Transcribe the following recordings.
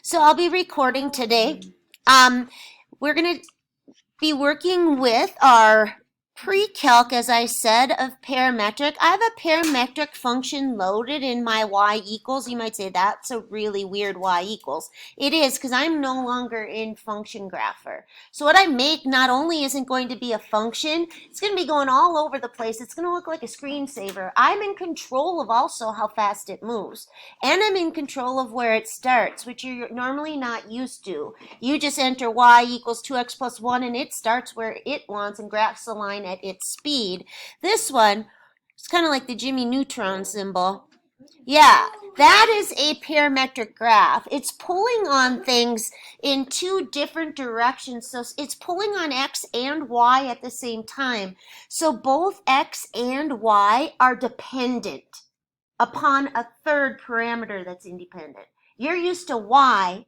So I'll be recording today. We're going to be working with our pre-calc, as I said, of parametric. I have a parametric function loaded in my y equals. You might say that's a really weird y equals. It is, because I'm no longer in function grapher. So what I make not only isn't going to be a function, it's going to be going all over the place. It's going to look like a screensaver. I'm in control of also how fast it moves. And I'm in control of where it starts, which you're normally not used to. You just enter y equals 2x plus 1, and it starts where it wants and graphs the line at its speed. This one, it's kind of like the Jimmy Neutron symbol. Yeah, that is a parametric graph. It's pulling on things in two different directions. So it's pulling on x and y at the same time. So both x and y are dependent upon a third parameter that's independent. You're used to y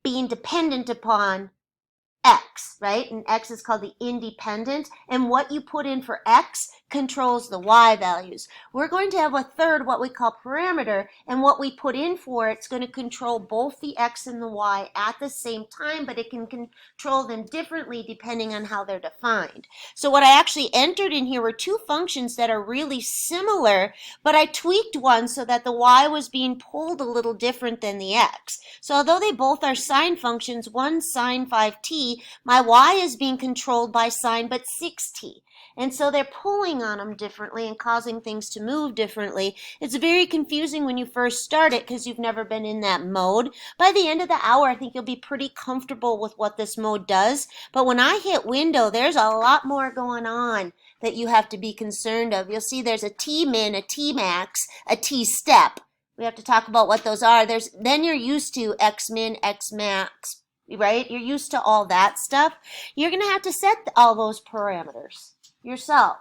being dependent upon x, right? And x is called the independent, and what you put in for x controls the y values. We're going to have a third, what we call parameter, and what we put in for it's going to control both the x and the y at the same time, but it can control them differently depending on how they're defined. So what I actually entered in here were two functions that are really similar, but I tweaked one so that the y was being pulled a little different than the x. So although they both are sine functions, one's sine 5t, my y is being controlled by sine but 6t. And so they're pulling on them differently and causing things to move differently. It's very confusing when you first start it because you've never been in that mode. By the end of the hour, I think you'll be pretty comfortable with what this mode does. But when I hit window, there's a lot more going on that you have to be concerned of. You'll see there's a T-min, a T-max, a T-step. We have to talk about what those are. Then you're used to X-min, X-max, right? You're used to all that stuff. You're going to have to set all those parameters yourself.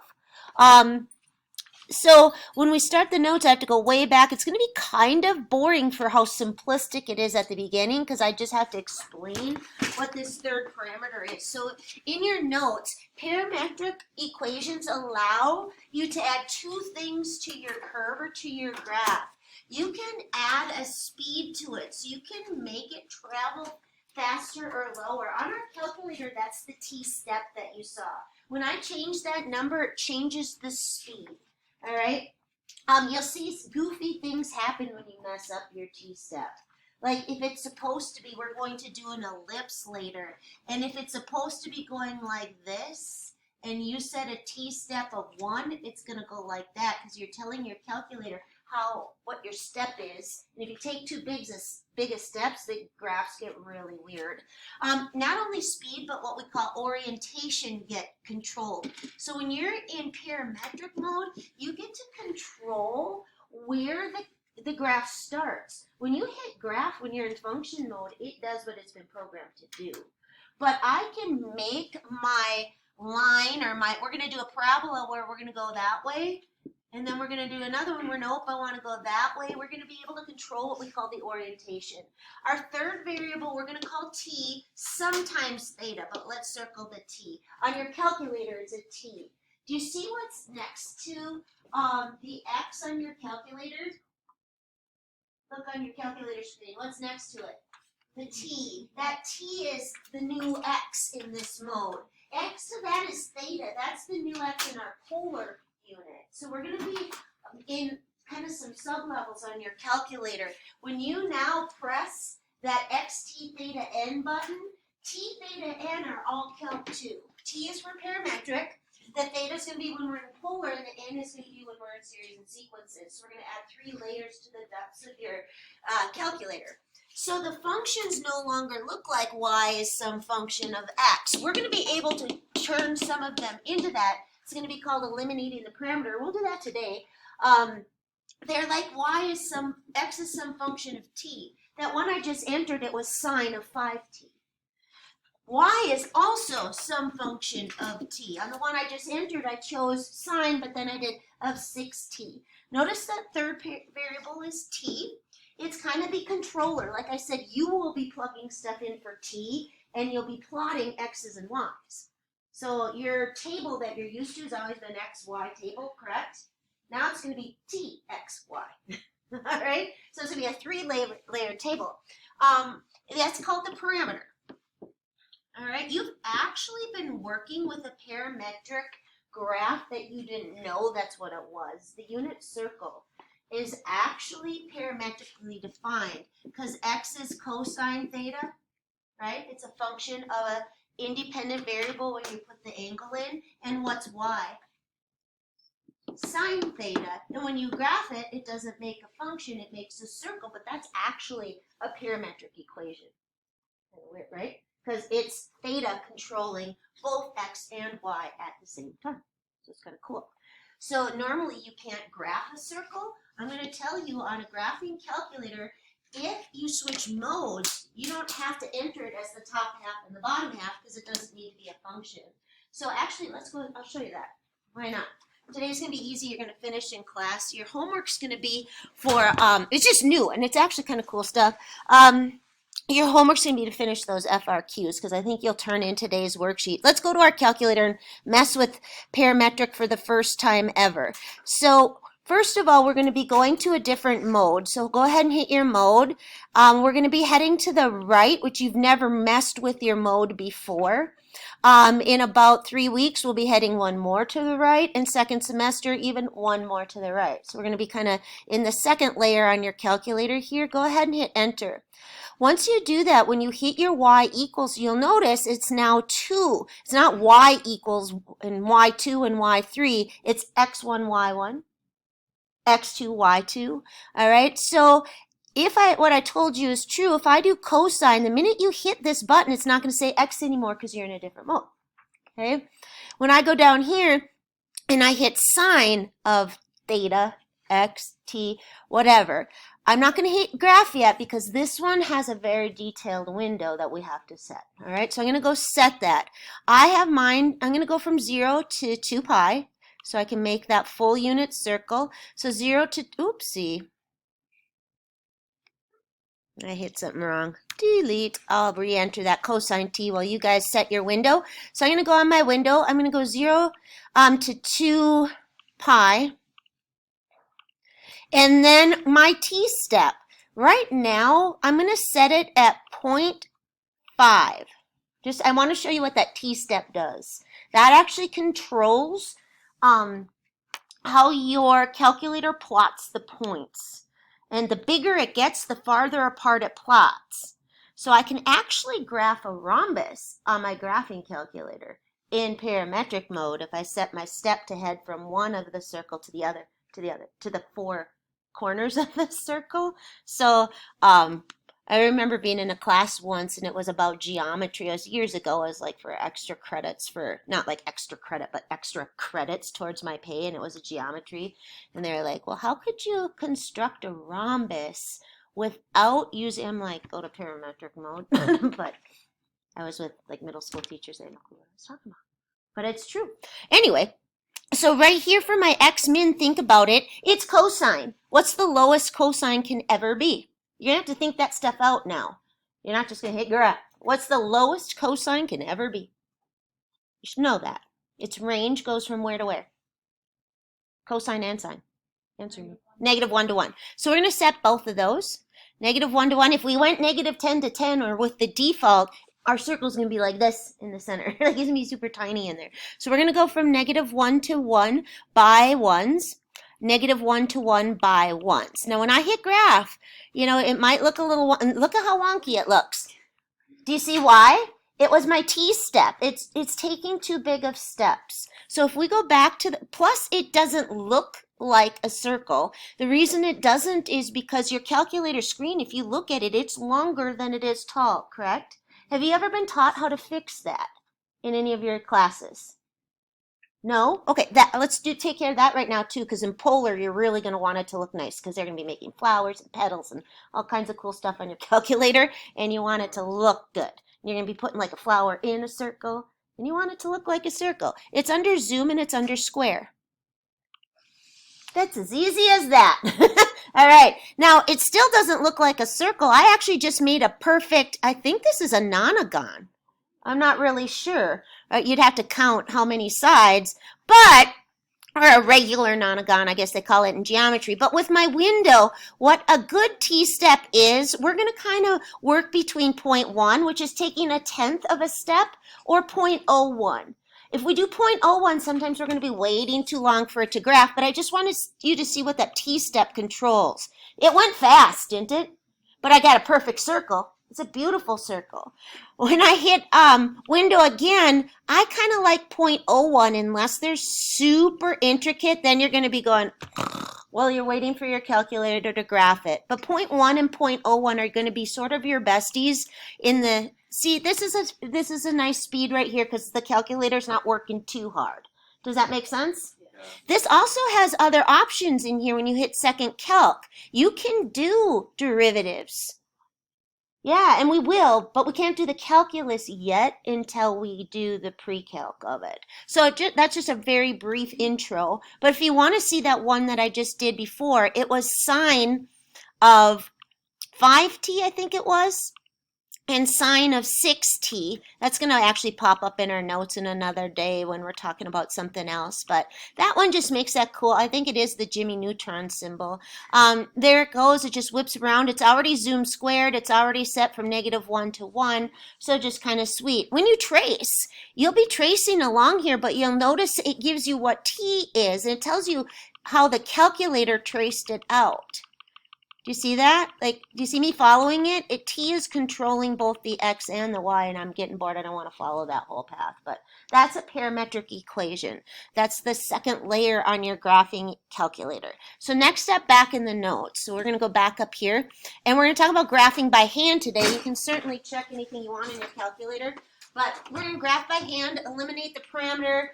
So when we start the notes, I have to go way back. It's going to be kind of boring for how simplistic it is at the beginning because I just have to explain what this third parameter is. So in your notes, parametric equations allow you to add two things to your curve or to your graph. You can add a speed to it, so you can make it travel faster or lower. On our calculator, that's the t-step that you saw. When I change that number, it changes the speed. All right? You'll see goofy things happen when you mess up your t-step. Like if it's supposed to be, we're going to do an ellipse later, and if it's supposed to be going like this, and you set a t-step of 1, it's going to go like that because you're telling your calculator what your step is. And if you take too big a steps, the graphs get really weird. Not only speed, but what we call orientation get controlled. So when you're in parametric mode, you get to control where the graph starts. When you hit graph, when you're in function mode, it does what it's been programmed to do. But I can make my line we're going to do a parabola where we're going to go that way. And then we're going to do another one where, nope, I want to go that way. We're going to be able to control what we call the orientation. Our third variable we're going to call t, sometimes theta, but let's circle the t. On your calculator, it's a t. Do you see what's next to the x on your calculator? Look on your calculator screen. What's next to it? The t. That t is the new x in this mode. X to that is theta. That's the new x in our polar unit. So we're going to be in kind of some sublevels on your calculator. When you now press that x, t, theta, n button, t, theta, n are all calc 2. T is for parametric. The theta is going to be when we're in polar, and the n is going to be when we're in series and sequences. So we're going to add 3 layers to the depths of your calculator. So the functions no longer look like y is some function of x. We're going to be able to turn some of them into that. It's going to be called eliminating the parameter. We'll do that today. They're like x is some function of t. That one I just entered, it was sine of 5t. Y is also some function of t. On the one I just entered, I chose sine, but then I did of 6t. Notice that third variable is t. It's kind of the controller. Like I said, you will be plugging stuff in for t, and you'll be plotting x's and y's. So your table that you're used to has always been x, y table, correct? Now it's going to be t, x, y. All right? So it's going to be a 3-layer table. That's called the parameter. All right, you've actually been working with a parametric graph that you didn't know that's what it was. The unit circle is actually parametrically defined because x is cosine theta, right? It's a function of an independent variable when you put the angle in. And what's y? Sine theta. And when you graph it, it doesn't make a function, it makes a circle, but that's actually a parametric equation, right? Because it's theta controlling both x and y at the same time. So it's kind of cool. So normally you can't graph a circle. I'm going to tell you on a graphing calculator, if you switch modes, you don't have to enter it as the top half and the bottom half because it doesn't need to be a function. So actually, let's go, I'll show you that. Why not? Today's going to be easy. You're going to finish in class. Your homework's going to be for, it's just new, and it's actually kind of cool stuff. Your homework's going to be to finish those FRQs because I think you'll turn in today's worksheet. Let's go to our calculator and mess with parametric for the first time ever. So first of all, we're going to be going to a different mode. So go ahead and hit your mode. We're going to be heading to the right, which you've never messed with your mode before. In about 3 weeks, we'll be heading one more to the right, and second semester, even one more to the right. So we're going to be kind of in the second layer on your calculator here. Go ahead and hit enter. Once you do that, when you hit your y equals, you'll notice it's now 2. It's not y equals and y2 and y3. It's x1, y1, x2, y2. All right, so if what I told you is true, if I do cosine, the minute you hit this button, it's not going to say x anymore because you're in a different mode. Okay? When I go down here and I hit sine of theta, x, t, whatever, I'm not going to hit graph yet because this one has a very detailed window that we have to set. All right, so I'm going to go set that. I have mine, I'm going to go from 0 to 2 pi, so I can make that full unit circle. So 0 to, oopsie, I hit something wrong. Delete. I'll re-enter that cosine t while you guys set your window. So I'm going to go on my window. I'm going to go 0 to 2 pi. And then my t-step. Right now, I'm going to set it at 0.5. I want to show you what that t-step does. That actually controls how your calculator plots the points. And the bigger it gets, the farther apart it plots. So I can actually graph a rhombus on my graphing calculator in parametric mode if I set my step to head from one of the circle to the other, to the 4 corners of the circle. So I remember being in a class once and it was about geometry. It was years ago. It was like for extra credits for, not like extra credit, but extra credits towards my pay, and it was a geometry. And they were like, well, how could you construct a rhombus without using, I'm like, go to parametric mode. But I was with like middle school teachers. They didn't know what I was talking about. But it's true. Anyway, so right here for my x min, think about it. It's cosine. What's the lowest cosine can ever be? You're going to have to think that stuff out now. You're not just going to hit graph. What's the lowest cosine can ever be? You should know that. Its range goes from where to where? Cosine and sine. Answer me. -1 to 1. So we're going to set both of those. -1 to 1. If we went -10 to 10 or with the default, our circle is going to be like this in the center. Like it's going to be super tiny in there. So we're going to go from -1 to 1 by 1s. -1 to 1 by 1s. Now when I hit graph, you know, it might look a little, look at how wonky it looks. Do you see why? It was my t-step. It's taking too big of steps. So if we go back to the, plus it doesn't look like a circle. The reason it doesn't is because your calculator screen, if you look at it, it's longer than it is tall, correct? Have you ever been taught how to fix that in any of your classes? No? Okay, let's take care of that right now too, because in Polar, you're really going to want it to look nice because they're going to be making flowers and petals and all kinds of cool stuff on your calculator, and you want it to look good. You're going to be putting like a flower in a circle, and you want it to look like a circle. It's under zoom and it's under square. That's as easy as that. All right, now it still doesn't look like a circle. I actually just made a perfect, I think this is a nonagon. I'm not really sure. You'd have to count how many sides, but or a regular nonagon, I guess they call it in geometry. But with my window, what a good t-step is, we're going to kind of work between 0.1, which is taking a tenth of a step, or 0.01. If we do 0.01, sometimes we're going to be waiting too long for it to graph, but I just wanted you to see what that t-step controls. It went fast, didn't it? But I got a perfect circle. It's a beautiful circle. When I hit window again, I kind of like 0.01 unless they're super intricate. Then you're going to be going, well, you're waiting for your calculator to graph it. But 0.1 and 0.01 are going to be sort of your besties in the, see, this is a nice speed right here because the calculator's not working too hard. Does that make sense? Yeah. This also has other options in here when you hit second calc. You can do derivatives. Yeah, and we will, but we can't do the calculus yet until we do the pre-calc of it. So that's just a very brief intro. But if you want to see that one that I just did before, it was sine of 5t, I think it was, and sine of 6t. That's going to actually pop up in our notes in another day when we're talking about something else. But that one just makes that cool. I think it is the Jimmy Neutron symbol. There it goes. It just whips around. It's already zoom squared. It's already set from -1 to 1. So just kind of sweet. When you trace, you'll be tracing along here, but you'll notice it gives you what t is. And it tells you how the calculator traced it out. Do you see that? Like, do you see me following it? T is controlling both the x and the y, and I'm getting bored. I don't want to follow that whole path. But that's a parametric equation. That's the second layer on your graphing calculator. So next step, back in the notes. So we're going to go back up here, and we're going to talk about graphing by hand today. You can certainly check anything you want in your calculator, but we're going to graph by hand, eliminate the parameter,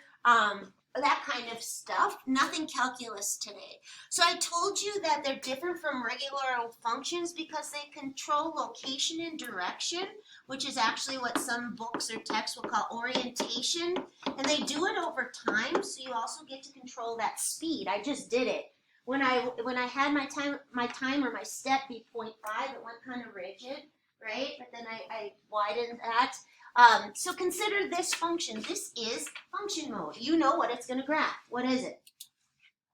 that kind of stuff. Nothing calculus today. So I told you that they're different from regular functions because they control location and direction, which is actually what some books or texts will call orientation. And they do it over time, so you also get to control that speed. I just did it. When I had my timer, my step be 0.5, it went kind of rigid, right? But then I widened that. So consider this function. This is function mode. You know what it's going to graph. What is it?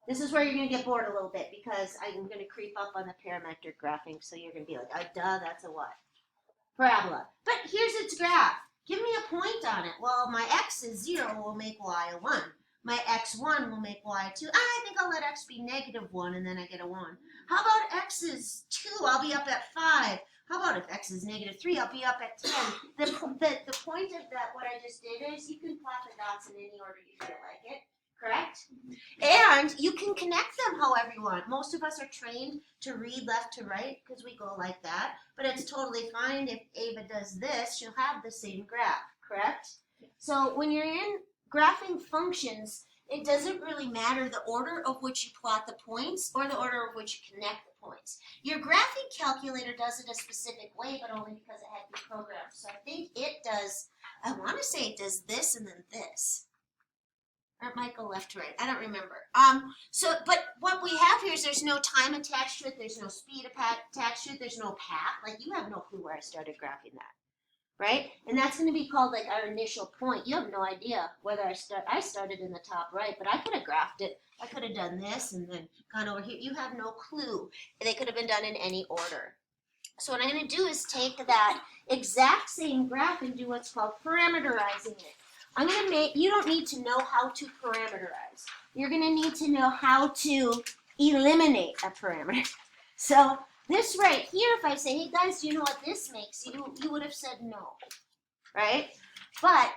This is where you're going to get bored a little bit because I'm going to creep up on the parametric graphing. So you're going to be like, oh, duh, that's a what? Parabola. But here's its graph. Give me a point on it. Well, my x is 0 will make y a 1. My x1 will make y 2. I think I'll let x be -1 and then I get a 1. How about x is 2? I'll be up at 5. How about if x is -3, I'll be up at 10. The point of that, what I just did is you can plot the dots in any order you feel like it, correct? And you can connect them however you want. Most of us are trained to read left to right because we go like that, but it's totally fine if Ava does this, she'll have the same graph, correct? So when you're in graphing functions, it doesn't really matter the order of which you plot the points or the order of which you connect the points. Your graphing calculator does it a specific way, but only because it had to be programmed. So I think it does, I want to say it does this and then this. Or it might go left to right. I don't remember. But what we have here is there's no time attached to it. There's no speed attached to it. There's no path. Like, you have no clue where I started graphing that. Right? And that's going to be called like our initial point. You have no idea whether I started in the top right, but I could have graphed it. I could have done this and then gone over here. You have no clue. They could have been done in any order. So what I'm going to do is take that exact same graph and do what's called parameterizing it. I'm going to make, you don't need to know how to parameterize. You're going to need to know how to eliminate a parameter. So this right here, if I say, hey guys, do you know what this makes? You would have said no, right? But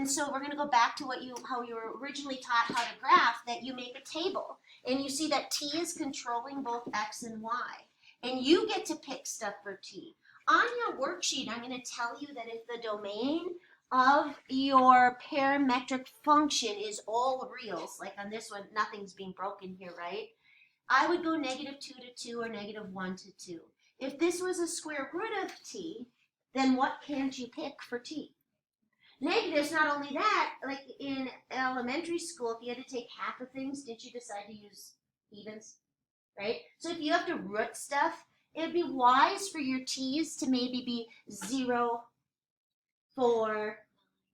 so we're going to go back to how you were originally taught how to graph, that you make a table. And you see that t is controlling both x and y. And you get to pick stuff for t. On your worksheet, I'm going to tell you that if the domain of your parametric function is all reals, like on this one, nothing's being broken here, right? I would go -2 to 2 or -1 to 2. If this was a square root of t, then what can't you pick for t? Negatives, not only that, like in elementary school, if you had to take half of things, did you decide to use evens? Right? So if you have to root stuff, it would be wise for your t's to maybe be 0, 4,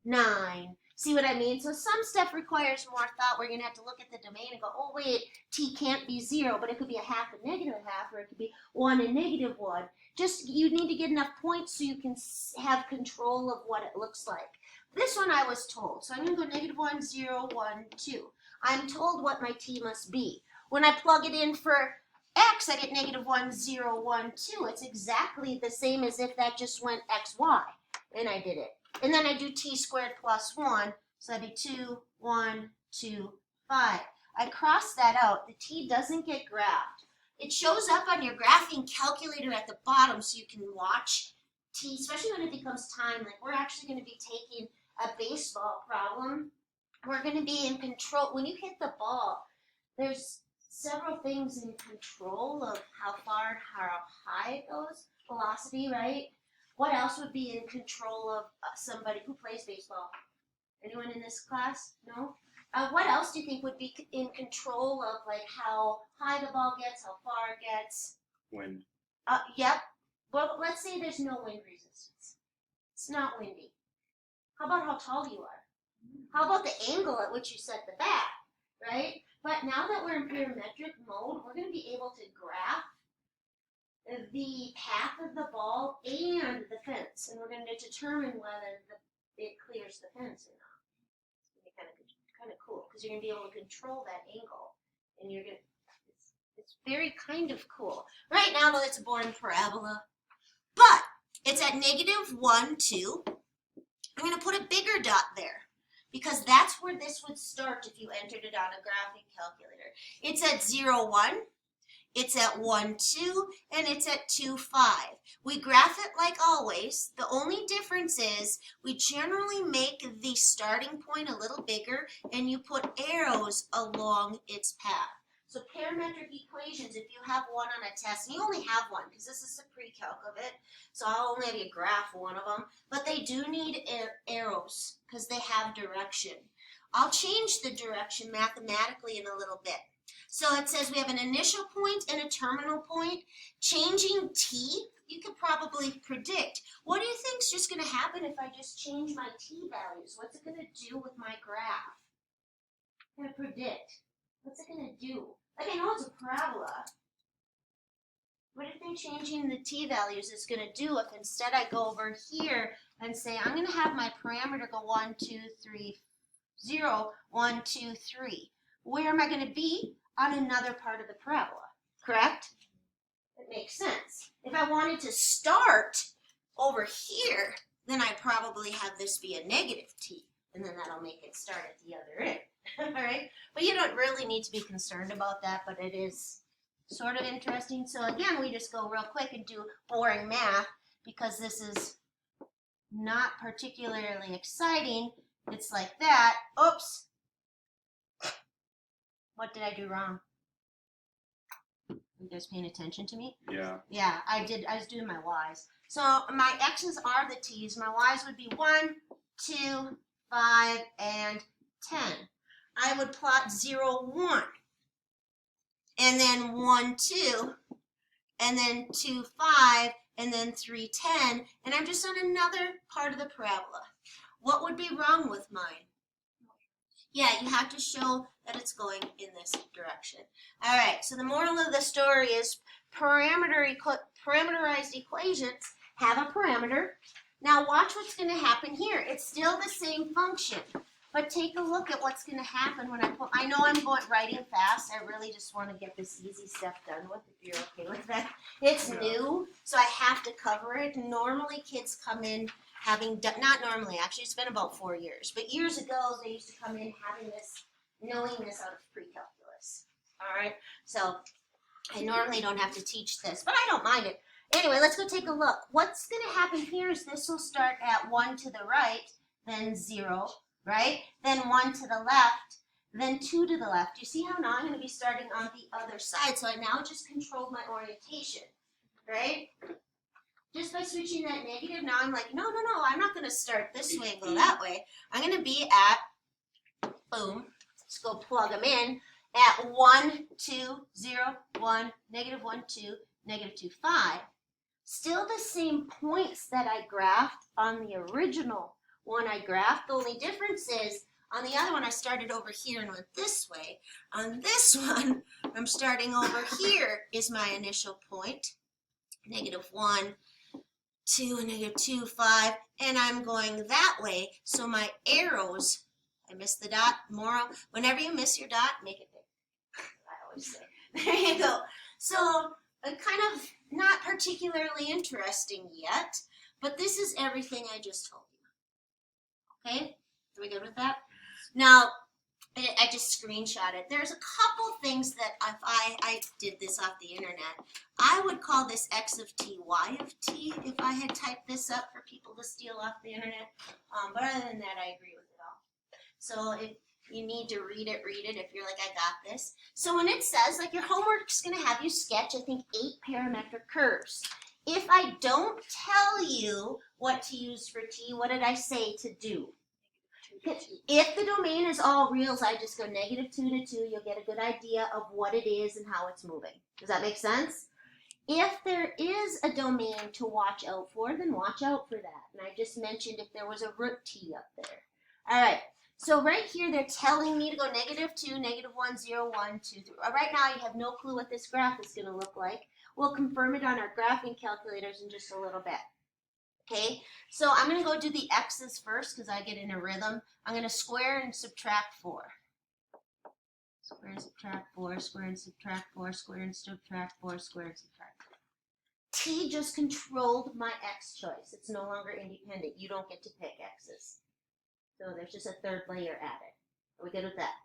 9, See what I mean? So some stuff requires more thought. We're going to have to look at the domain and go, oh, wait, t can't be 0, but it could be a half and negative a half, or it could be 1 and negative 1. Just, you need to get enough points so you can have control of what it looks like. This one I was told. So I'm going to go negative 1, 0, 1, 2. I'm told what my t must be. When I plug it in for x, I get negative 1, 0, 1, 2. It's exactly the same as if that just went x, y. And I did it. And then I do t squared plus 1, so that'd be 2, 1, 2, 5. I cross that out. The t doesn't get graphed. It shows up on your graphing calculator at the bottom so you can watch t, especially when it becomes time. Like we're actually going to be taking a baseball problem. We're going to be in control. When you hit the ball, there's several things in control of how far and how high it goes. Velocity, right? What else would be in control of somebody who plays baseball? Anyone in this class? No? What else do you think would be in control of like how high the ball gets, how far it gets? Wind. Yep. Well, let's say there's no wind resistance. It's not windy. How about how tall you are? How about the angle at which you set the bat, right? But now that we're in parametric mode, we're going to be able to graph the path of the ball and the fence, and we're going to determine whether it clears the fence or not. It's going to be kind of cool because you're going to be able to control that angle, and you're going to. It's very kind of cool. Right now, though, it's a boring parabola, but it's at negative 1, 2. I'm going to put a bigger dot there because that's where this would start if you entered it on a graphing calculator. It's at 0, 1. It's at 1, 2, and it's at 2, 5. We graph it like always. The only difference is we generally make the starting point a little bigger and you put arrows along its path. So parametric equations, if you have one on a test, and you only have one because this is a pre-calc of it, so I'll only have you graph one of them, but they do need arrows because they have direction. I'll change the direction mathematically in a little bit. So it says we have an initial point and a terminal point. Changing t, you could probably predict. What do you think is just going to happen if I just change my t values? What's it going to do with my graph? I'm going to predict. What's it going to do? Like I know it's a parabola. What do you think changing the t values is going to do if instead I go over here and say I'm going to have my parameter go 1, 2, 3, 0, 1, 2, 3. Where am I going to be? On another part of the parabola, correct? It makes sense. If I wanted to start over here, then I'd probably have this be a negative t, and then that'll make it start at the other end, all right? But you don't really need to be concerned about that, but it is sort of interesting. So again, we just go real quick and do boring math because this is not particularly exciting. It's like that. Oops. What did I do wrong? You guys paying attention to me? Yeah. Yeah, I did. I was doing my y's. So my x's are the t's. My y's would be 1, 2, 5, and 10. I would plot 0, 1, and then 1, 2, and then 2, 5, and then 3, 10, and I'm just on another part of the parabola. What would be wrong with mine? Yeah, you have to show that it's going in this direction. All right, so the moral of the story is parameterized equations have a parameter. Now watch what's going to happen here. It's still the same function, but take a look at what's going to happen when I know I'm writing fast. I really just want to get this easy stuff done with, if you're okay with that. It's new, so I have to cover it. Normally kids come in having done, not normally, actually it's been about 4 years, but years ago they used to come in having this, knowing this out of pre-calculus. All right, so I normally don't have to teach this, but I don't mind it. Anyway, let's go take a look. What's going to happen here is this will start at 1 to the right, then 0, right? Then 1 to the left, then 2 to the left. You see how now I'm going to be starting on the other side, so I now just controlled my orientation, right? Just by switching that negative, now I'm like, no, I'm not going to start this way and go that way. I'm going to be at, boom, let's go plug them in, at 1, 2, 0, 1, negative 1, 2, negative 2, 5. Still the same points that I graphed on the original one I graphed. The only difference is on the other one I started over here and went this way. On this one, I'm starting over here is my initial point, -1, 2, and -2, 5, and I'm going that way. So my arrows, I missed the dot. Whenever you miss your dot, make it big. I always say. There you go. So kind of not particularly interesting yet, but this is everything I just told you. Okay? Are we good with that? Now, I just screenshot it. There's a couple things that if I did this off the internet, I would call this x of t, y of t, if I had typed this up for people to steal off the internet. But other than that, I agree with it all. So if you need to read it if you're like, I got this. So when it says, like, your homework's going to have you sketch, I think, 8 parametric curves. If I don't tell you what to use for t, what did I say to do? If the domain is all reals, I just go -2 to 2. You'll get a good idea of what it is and how it's moving. Does that make sense? If there is a domain to watch out for, then watch out for that. And I just mentioned if there was a root t up there. All right. So right here, they're telling me to go -2, -1, 0, 1, 2, 3. Right now, you have no clue what this graph is going to look like. We'll confirm it on our graphing calculators in just a little bit. Okay, so I'm going to go do the x's first because I get in a rhythm. I'm going to square and subtract 4. Square and subtract 4, square and subtract 4, square and subtract 4, square and subtract 4. T just controlled my x choice. It's no longer independent. You don't get to pick x's. So there's just a third layer added. Are we good with that?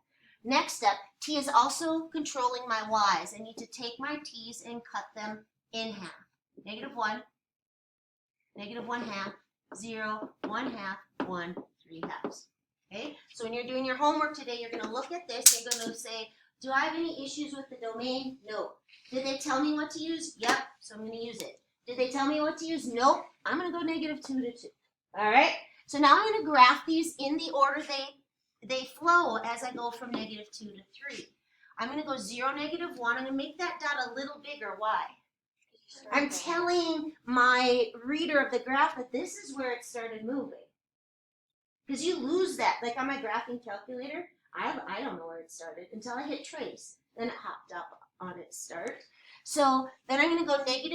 Next step, t is also controlling my y's. I need to take my t's and cut them in half. -1. -1/2, 0, 1/2, 1, 3/2. Okay, so when you're doing your homework today, you're going to look at this and you're going to say, do I have any issues with the domain? No. Did they tell me what to use? Yep, so I'm going to use it. Did they tell me what to use? Nope, I'm going to go -2 to 2. All right, so now I'm going to graph these in the order they flow as I go from -2 to 3. I'm going to go 0, -1. I'm going to make that dot a little bigger. Why? I'm telling my reader of the graph that this is where it started moving. Because you lose that. Like on my graphing calculator, I don't know where it started until I hit trace. Then it hopped up on its start. So then I'm going to go -3,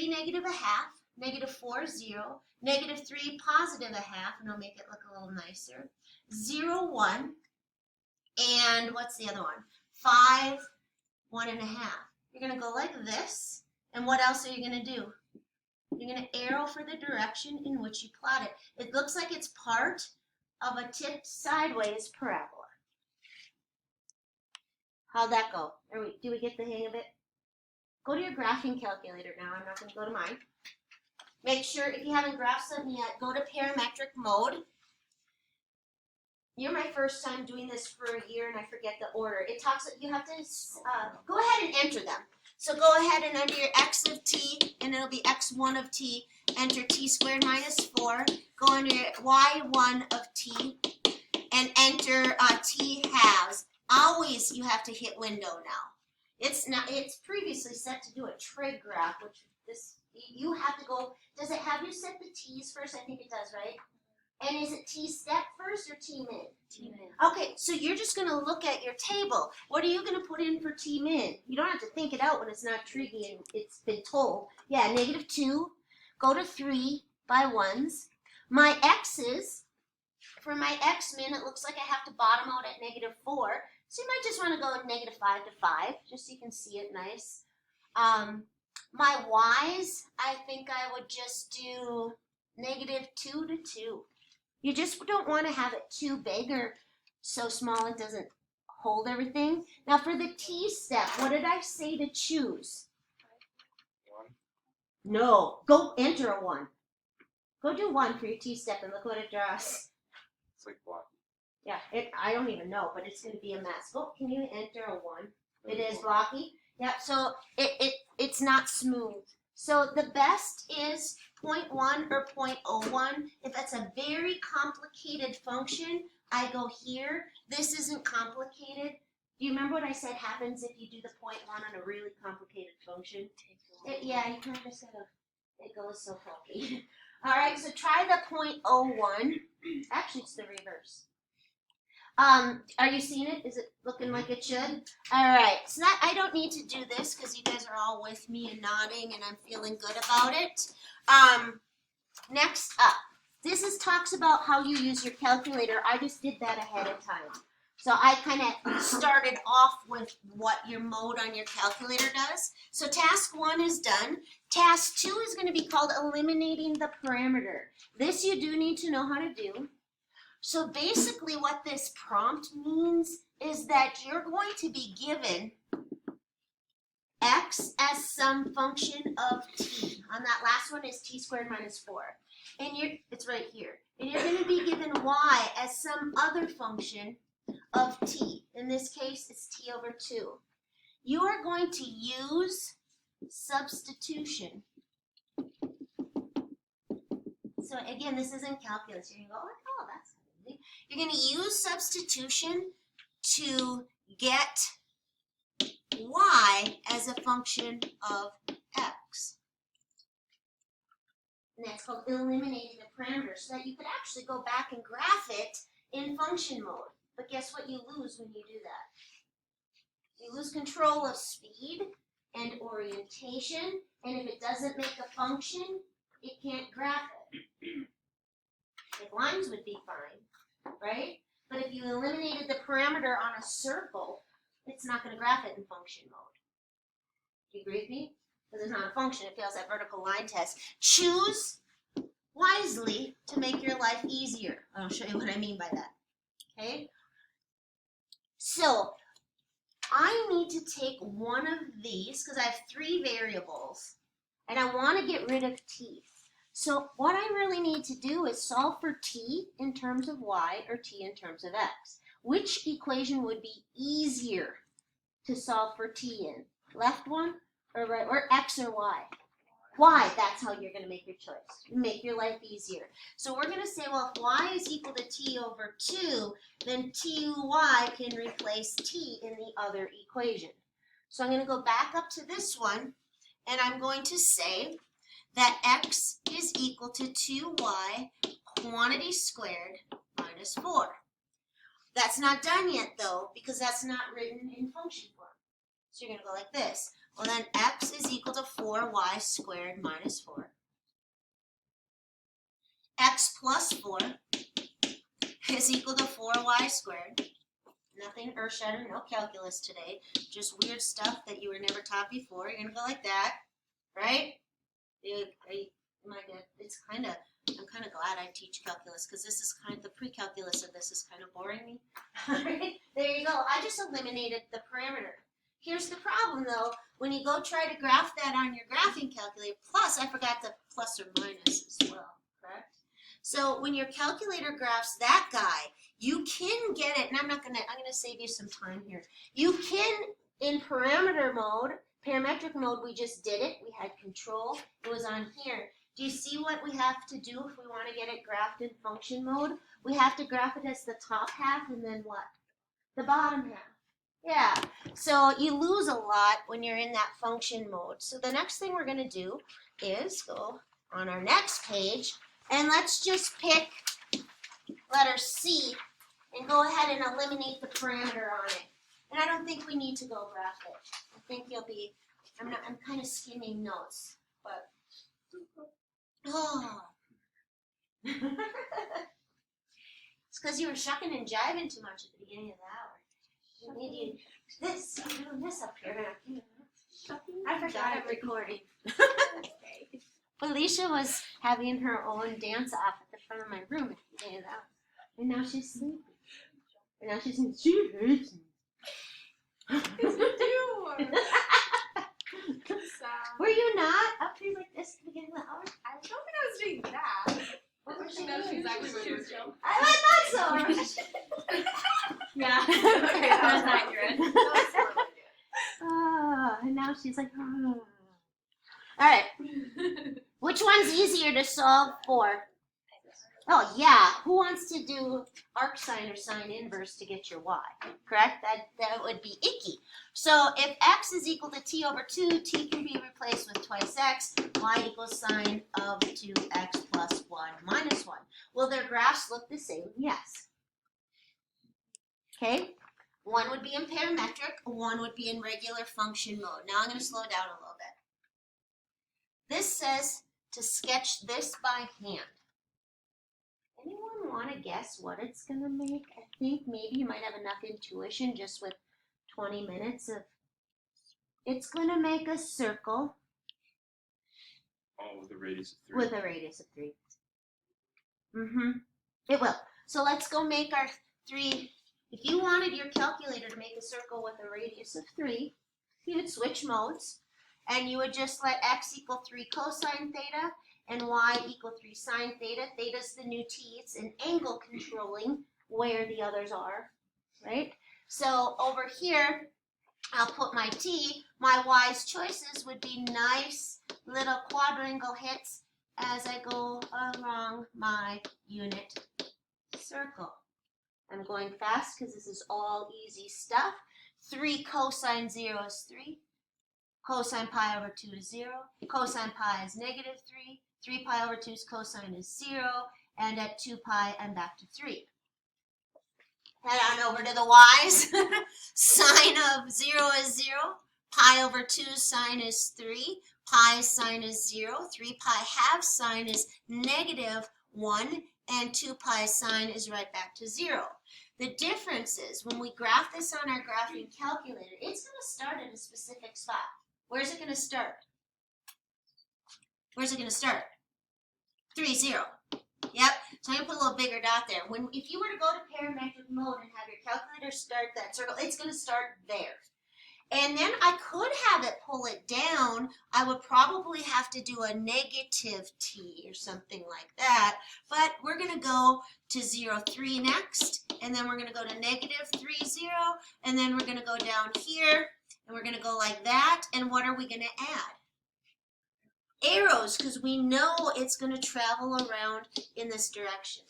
-1/2, -4, 0, -3, +1/2, and I'll make it look a little nicer. 0, 1, and what's the other one? 5, 1.5. You're going to go like this. And what else are you going to do? You're going to arrow for the direction in which you plot it. It looks like it's part of a tipped sideways parabola. How'd that go? Do we get the hang of it? Go to your graphing calculator now. I'm not going to go to mine. Make sure, if you haven't graphed something yet, go to parametric mode. You're my first time doing this for a year, and I forget the order. It talks, you have to go ahead and enter them. So go ahead and enter your x of t, and it'll be x1 of t. Enter t squared -4. Go under your y1 of t, and enter t halves. Always you have to hit window now. It's previously set to do a trig graph, which you have to go. Does it have you set the t's first? I think it does, right? And is it t step first or t min? T min. Okay, so you're just going to look at your table. What are you going to put in for t min? You don't have to think it out when it's not tricky and it's been told. Yeah, -2. Go to 3 by 1s. My x's, for my x min, it looks like I have to bottom out at -4. So you might just want to go -5 to 5, just so you can see it nice. My y's, I think I would just do -2 to 2. You just don't want to have it too big or so small it doesn't hold everything. Now for the t step, what did I say to choose? 1. No, go enter a 1. Go do 1 for your t step and look what it draws. It's like blocky. Yeah, I don't even know, but it's going to be a mess. Go, can you enter a 1? It is blocky. Yeah, so it's not smooth. So the best is 0.1 or 0.01. If that's a very complicated function, I go here. This isn't complicated. Do you remember what I said happens if you do the 0.1 on a really complicated function? Yeah, you kind of just gotta, it goes so funky. All right, so try the 0.01. Actually, it's the reverse. Are you seeing it? Is it looking like it should? All right, so that I don't need to do this because you guys are all with me and nodding and I'm feeling good about it. Next up, this talks about how you use your calculator. I just did that ahead of time. So I kind of started off with what your mode on your calculator does. So task 1 is done. Task 2 is going to be called eliminating the parameter. This you do need to know how to do. So basically what this prompt means is that you're going to be given x as some function of t. On that last one is t squared minus 4. And it's right here. And you're going to be given y as some other function of t. In this case, it's t over 2. You are going to use substitution. So again, this isn't calculus. You're going to go, oh, that's easy. You're going to use substitution to get y as a function of x. And that's called eliminating the parameter, so that you could actually go back and graph it in function mode. But guess what you lose when you do that? You lose control of speed and orientation, and if it doesn't make a function, it can't graph it. Like lines would be fine, right? But if you eliminated the parameter on a circle, it's not going to graph it in function mode. Do you agree with me? Because it's not a function, it fails that vertical line test. Choose wisely to make your life easier. I'll show you what I mean by that. Okay? So, I need to take one of these, because I have 3 variables, and I want to get rid of t. So what I really need to do is solve for t in terms of y or t in terms of x. Which equation would be easier to solve for t in? Left one or right, or x or y? Y, that's how you're going to make your choice. Make your life easier. So we're going to say, well, if y is equal to t over 2, then ty can replace t in the other equation. So I'm going to go back up to this one, and I'm going to say that x is equal to 2y quantity squared minus 4. That's not done yet, though, because that's not written in function form. So you're going to go like this. Well, then x is equal to 4y squared minus 4. X plus 4 is equal to 4y squared. Nothing earth-shattering, no calculus today. Just weird stuff that you were never taught before. You're going to go like that, right? It's kind of, I'm kind of glad I teach calculus because this is kind of, the pre-calculus of this is kind of boring me. Alright, there you go. I just eliminated the parameter. Here's the problem though, when you go try to graph that on your graphing calculator, plus I forgot the plus or minus as well, correct? So when your calculator graphs that guy, you can get it, and I'm gonna save you some time here. You can, in parametric mode, we just did it. We had control. It was on here. Do you see what we have to do if we want to get it graphed in function mode? We have to graph it as the top half and then what? The bottom half. Yeah. So you lose a lot when you're in that function mode. So the next thing we're going to do is go on our next page, and let's just pick letter C and go ahead and eliminate the parameter on it. And I don't think we need to go graph it. I think you'll be, I'm kind of skimming notes, but, oh. It's because you were shucking and jiving too much at the beginning of the hour. You need this, you're doing this up here. I forgot I'm recording. Felicia was having her own dance off at the front of my room at the beginning of the hour. And now she's sleeping. And now she's saying, she hates me. Were you not up here like this at the beginning of the hour? I don't think I was doing that. What was she No, doing? she's actually doing it. I thought so. Yeah. Okay, that was accurate. And now she's like, oh. All right. Which one's easier to solve for? Oh, yeah. Who wants to do arc sine or sine inverse to get your y? Correct? That would be icky. So if x is equal to t over 2, t can be replaced with twice x. Y equals sine of 2x plus 1 minus 1. Well, Will their graphs look the same? Yes. Okay? One would be in parametric, one would be in regular function mode. Now I'm going to slow down a little bit. This says to sketch this by hand. Anyone want to guess what it's going to make? I think maybe you might have enough intuition just with 20 minutes of, it's going to make a circle. Oh, with a radius of 3. With a radius of 3. It will. So let's go make our 3. If you wanted your calculator to make a circle with a radius of 3, you would switch modes, and you would just let x equal 3 cosine theta and y equal 3 sine theta. Theta's the new t. It's an angle controlling where the others are, right? So over here, I'll put my t. My y's choices would be nice little quadrangle hits as I go along my unit circle. I'm going fast because this is all easy stuff. 3 cosine 0 is 3. Cosine pi over 2 is 0. Cosine pi is negative 3. 3 pi over 2's cosine is 0. And at 2 pi, I'm back to 3. Head on over to the y's. Sine of 0 is 0. Pi over 2 sine is 3. Pi sine is 0. 3 pi half sine is negative 1. And 2 pi sine is right back to 0. The difference is when we graph this on our graphing calculator, it's going to start at a specific spot. Where's it going to start? Where's it going to start? 3, 0. Yep. So I'm going to put a little bigger dot there. If you were to go to parametric mode and have your calculator start that circle, it's going to start there. And then I could have it pull it down. I would probably have to do a negative t or something like that. But we're going to go to 0, 3 next. And then we're going to go to negative 3, 0. And then we're going to go down here. And we're going to go like that. And what are we going to add? Arrows, because we know it's going to travel around in this direction.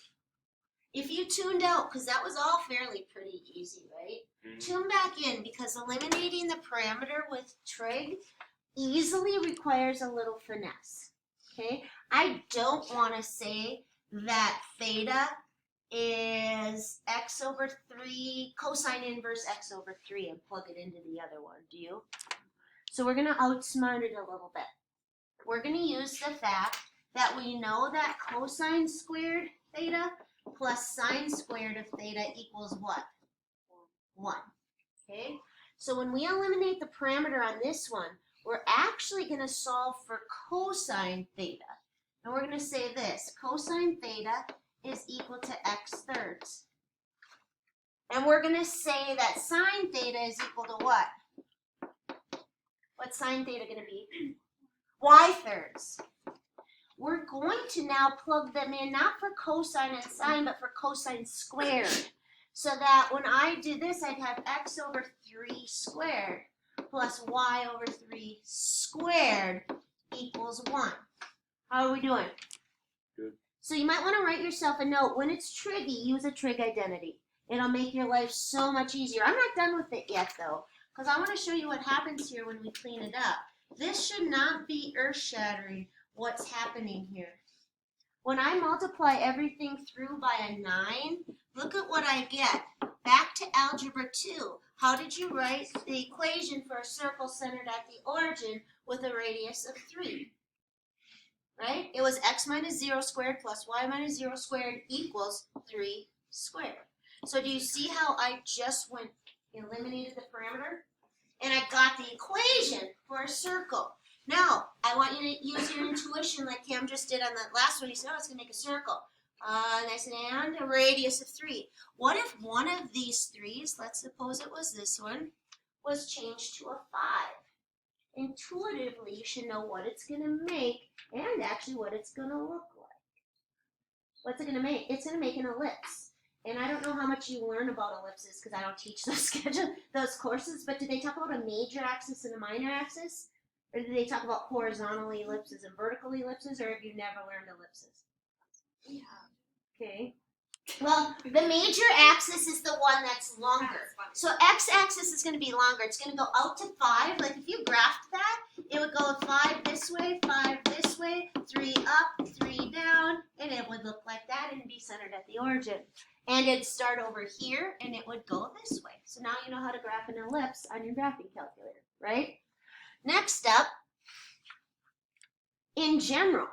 If you tuned out, because that was all fairly pretty easy, right? Tune back in, because eliminating the parameter with trig easily requires a little finesse, okay? I don't want to say that theta is x over 3, cosine inverse x over 3, and plug it into the other one, do you? So we're going to outsmart it a little bit. We're going to use the fact that we know that cosine squared theta plus sine squared of theta equals what? 1. Okay? So when we eliminate the parameter on this one, we're actually going to solve for cosine theta. And we're going to say this, cosine theta is equal to x thirds. And we're going to say that sine theta is equal to what? What's sine theta going to be? Y thirds. We're going to now plug them in, not for cosine and sine, but for cosine squared. So that when I do this, I'd have x over 3 squared plus y over 3 squared equals 1. How are we doing? Good. So you might want to write yourself a note. When it's triggy, use a trig identity. It'll make your life so much easier. I'm not done with it yet, though, because I want to show you what happens here when we clean it up. This should not be earth-shattering what's happening here. When I multiply everything through by a 9, look at what I get. Back to algebra 2. How did you write the equation for a circle centered at the origin with a radius of 3? Right? It was x minus 0 squared plus y minus 0 squared equals 3 squared. So do you see how I just eliminated the parameter? And I got the equation for a circle. Now, I want you to use your intuition like Cam just did on the last one. He said, oh, it's going to make a circle. And I said, and a radius of 3. What if one of these 3's, let's suppose it was this one, was changed to a 5? Intuitively, you should know what it's going to make and actually what it's going to look like. What's it going to make? It's going to make an ellipse. And I don't know how much you learn about ellipses because I don't teach those courses, but did they talk about a major axis and a minor axis? Or did they talk about horizontal ellipses and vertical ellipses, or have you never learned ellipses? Yeah. Okay. Well, the major axis is the one that's longer. So x-axis is going to be longer. It's going to go out to 5. Like if you graphed that, it would go 5 this way, 5 this way, 3 up, 3 down, and it would look like that and be centered at the origin. And it'd start over here, and it would go this way. So now you know how to graph an ellipse on your graphing calculator, right? Next up, in general.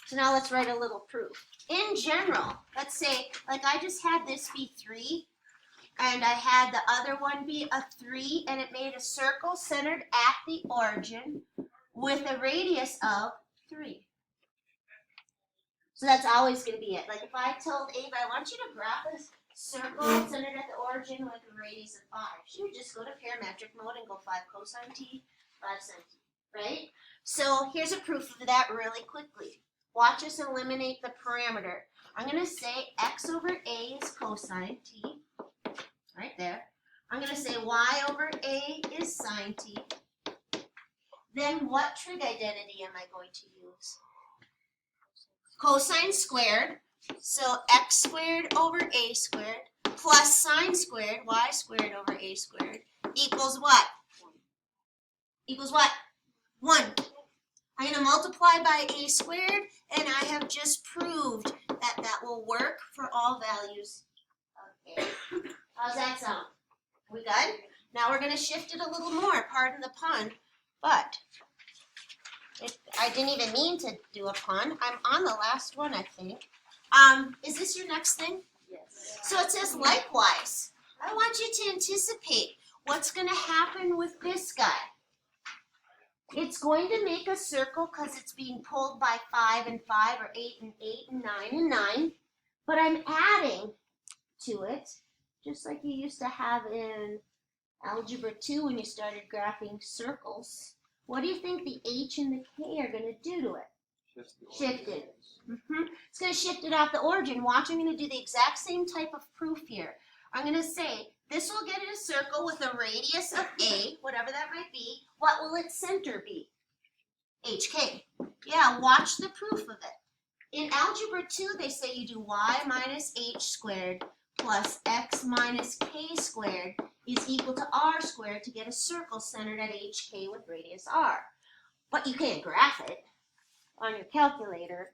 So now let's write a little proof. In general, let's say, like I just had this be 3, and I had the other one be a 3, and it made a circle centered at the origin with a radius of 3. So that's always going to be it. Like if I told Ava, I want you to graph a circle centered at the origin with a radius of 5, she would just go to parametric mode and go 5 cosine t, 5 sin t, right? So here's a proof of that really quickly. Watch us eliminate the parameter. I'm going to say x over a is cosine t, right there. I'm going to say y over a is sine t. Then what trig identity am I going to use? Cosine squared, so x squared over a squared plus sine squared, y squared over a squared equals what? Equals what? 1. I'm going to multiply by a squared, and I have just proved that that will work for all values of a. How's that sound? We good? Now we're going to shift it a little more, pardon the pun, but I didn't even mean to do a pun. I'm on the last one, I think. Is this your next thing? Yes. So it says likewise. I want you to anticipate what's going to happen with this guy. It's going to make a circle because it's being pulled by 5 and 5, or 8 and 8, and 9 and 9. But I'm adding to it, just like you used to have in Algebra 2 when you started graphing circles. What do you think the h and the k are going to do to it? Shift it. It's going to shift it off the origin. Watch, I'm going to do the exact same type of proof here. I'm going to say, this will get in a circle with a radius of a, whatever that might be. What will its center be? HK. Yeah, watch the proof of it. In Algebra 2, they say you do y minus h squared plus x minus k squared is equal to r squared to get a circle centered at HK with radius r. But you can't graph it on your calculator.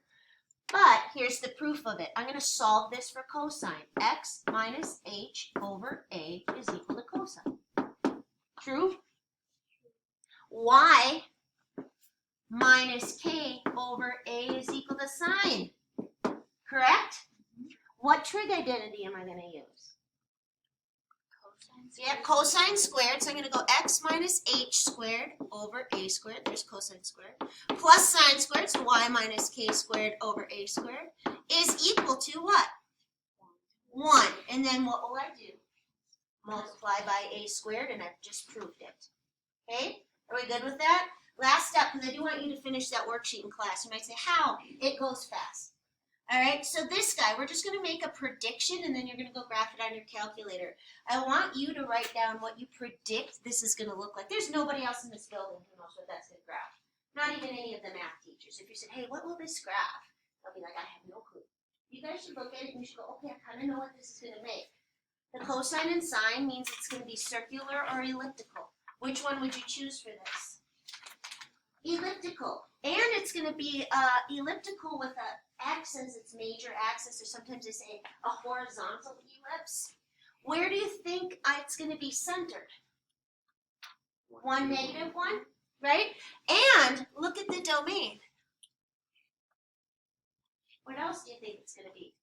But here's the proof of it. I'm going to solve this for cosine. X minus h over a is equal to cosine. True? Y minus k over a is equal to sine. Correct? What trig identity am I going to use? Yep, cosine squared. So I'm going to go x minus h squared over a squared. There's cosine squared. Plus sine squared, so y minus k squared over a squared is equal to what? 1. And then what will I do? Multiply by a squared, and I've just proved it. Okay? Are we good with that? Last step, because I do want you to finish that worksheet in class. You might say, how? It goes fast. All right, so this guy, we're just going to make a prediction, and then you're going to go graph it on your calculator. I want you to write down what you predict this is going to look like. There's nobody else in this building who knows what that's going to graph. Not even any of the math teachers. If you said, hey, what will this graph? They'll be like, I have no clue. You guys should look at it and you should go, okay, I kind of know what this is going to make. The cosine and sine means it's going to be circular or elliptical. Which one would you choose for this? Elliptical. And it's going to be elliptical with a x as its major axis, or sometimes they say a horizontal ellipse. Where do you think it's going to be centered? 1, -1, right? And look at the domain. What else do you think it's going to be?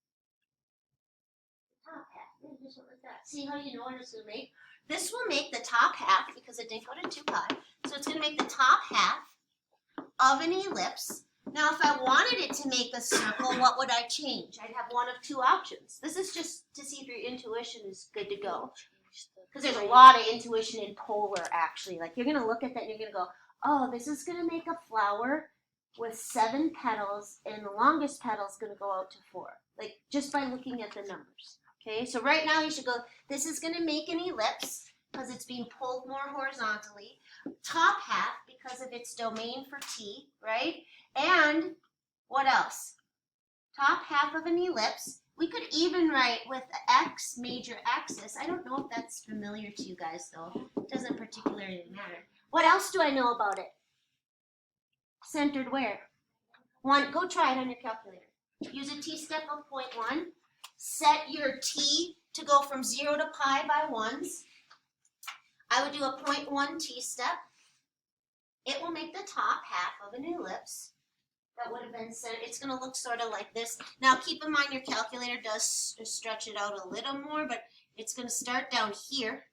The top half. Yeah, just look like that. See how you know what it's going to make? This will make the top half, because it didn't go to 2 pi. So it's going to make the top half of an ellipse. Now, if I wanted it to make a circle, what would I change? I'd have one of 2 options. This is just to see if your intuition is good to go. Because there's a lot of intuition in polar, actually. Like, you're going to look at that and you're going to go, oh, this is going to make a flower with 7 petals, and the longest petal is going to go out to 4. Like, just by looking at the numbers. Okay, so right now you should go, this is going to make an ellipse because it's being pulled more horizontally. Top half because of its domain for t, right? And what else? top half of an ellipse. We could even write with the x major axis. I don't know if that's familiar to you guys though. It doesn't particularly matter. What else do I know about it? Centered where? Go try it on your calculator. Use a t-step of 0.1. Set your t to go from 0 to pi by 1s. I would do a 0.1 t-step. It will make the top half of an ellipse. That would have been centered. It's going to look sort of like this. Now keep in mind your calculator does stretch it out a little more, but it's going to start down here.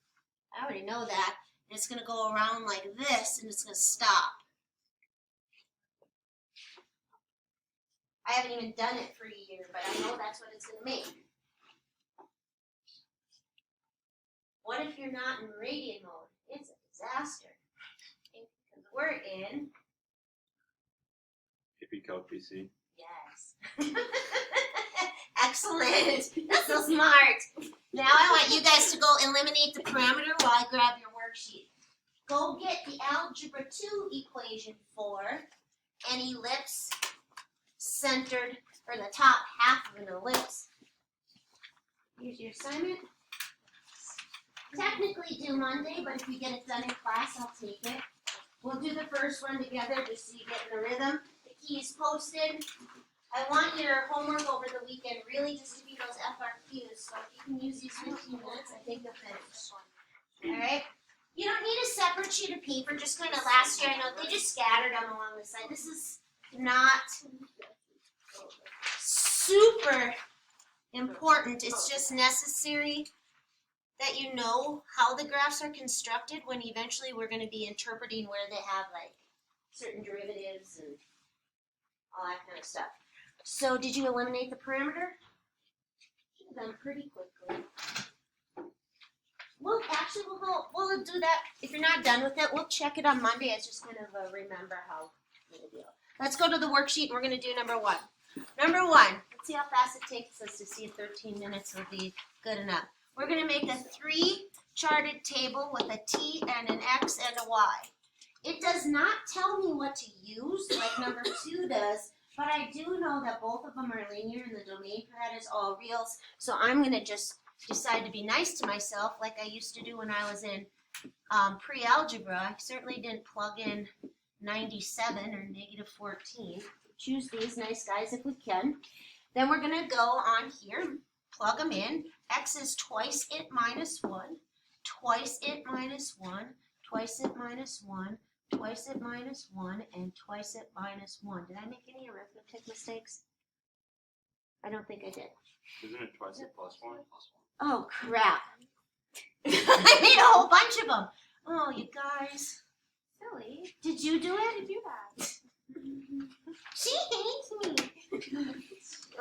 I already know that. And it's going to go around like this, and it's going to stop. I haven't even done it for a year, but I know that's what it's going to make. What if you're not in radian mode? It's a disaster. Because we're in... AP Calc PC. Yes. Excellent. That's so smart. Now I want you guys to go eliminate the parameter while I grab your worksheet. Go get the algebra 2 equation for an ellipse centered, or the top half of an ellipse. Here's your assignment. Technically due Monday, but if you get it done in class, I'll take it. We'll do the first one together just so you get in the rhythm. The key is posted. I want your homework over the weekend really just to be those FRQs. So if you can use these 15 minutes, I think you'll finish. Alright? You don't need a separate sheet of paper, just kind of last year, I know they just scattered them along the side. This is not super important. It's just necessary that you know how the graphs are constructed when eventually we're going to be interpreting where they have like certain derivatives and all that kind of stuff. So did you eliminate the parameter? Should have done pretty quickly. We'll do that. If you're not done with it, we'll check it on Monday as just kind of a remember how to do it. Let's go to the worksheet and we're going to do number 1. Number 1, let's see how fast it takes us to see if 13 minutes will be good enough. We're going to make a 3-charted table with a t and an x and a y. It does not tell me what to use like number 2 does, but I do know that both of them are linear and the domain for that is all reals. So I'm going to just decide to be nice to myself like I used to do when I was in pre-algebra. I certainly didn't plug in 97 or negative 14. Choose these nice guys if we can. Then we're going to go on here, plug them in. X is twice it minus 1, twice it minus 1, twice it minus 1, twice it minus 1, and twice it minus 1. Did I make any arithmetic mistakes? I don't think I did. Isn't it twice it plus 1? Oh, crap. I made a whole bunch of them. Oh, you guys. Silly. Did you do it? Did you do that? She hates me.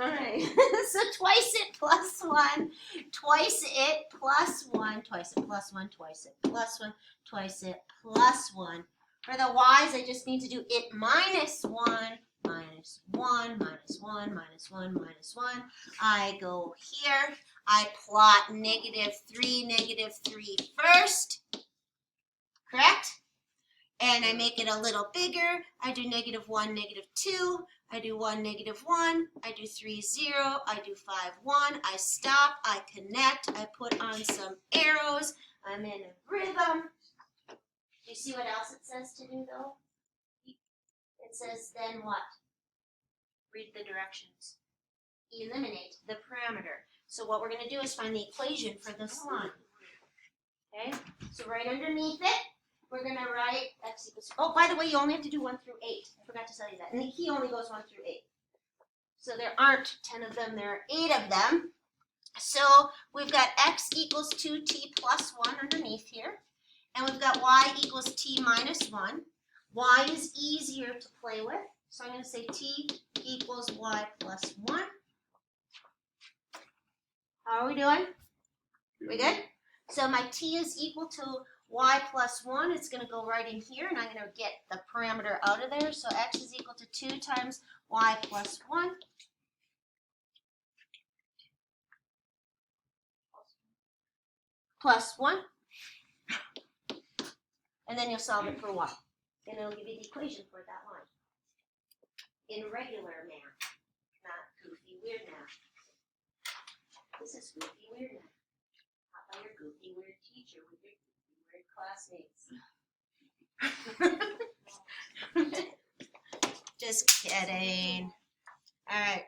All right. So twice it plus 1, twice it plus 1, twice it plus 1, twice it plus 1, twice it plus 1. For the y's, I just need to do it minus 1, minus 1, minus 1, minus 1, minus 1. I go here. I plot -3, -3 first. Correct? And I make it a little bigger. I do -1, -2. I do 1, -1. I do 3, 0. I do 5, 1. I stop. I connect. I put on some arrows. I'm in a rhythm. Do you see what else it says to do, though? It says then what? Read the directions. Eliminate the parameter. So what we're going to do is find the equation for this line. Okay? So right underneath it, we're going to write x equals, oh, by the way, you only have to do 1 through 8. I forgot to tell you that. And the key only goes 1 through 8. So there aren't 10 of them, there are 8 of them. So we've got x equals 2t plus 1 underneath here. And we've got y equals t minus 1. Y is easier to play with. So I'm going to say t equals y plus 1. How are we doing? We good? So my t is equal to y plus 1, it's going to go right in here, and I'm going to get the parameter out of there. So x is equal to 2 times y plus 1. Plus 1. And then you'll solve it for y. And it'll give you the equation for that line. In regular math, not goofy weird math. This is goofy weird math. Taught by your goofy weird teacher with your goofy weird classmates. Just kidding. All right.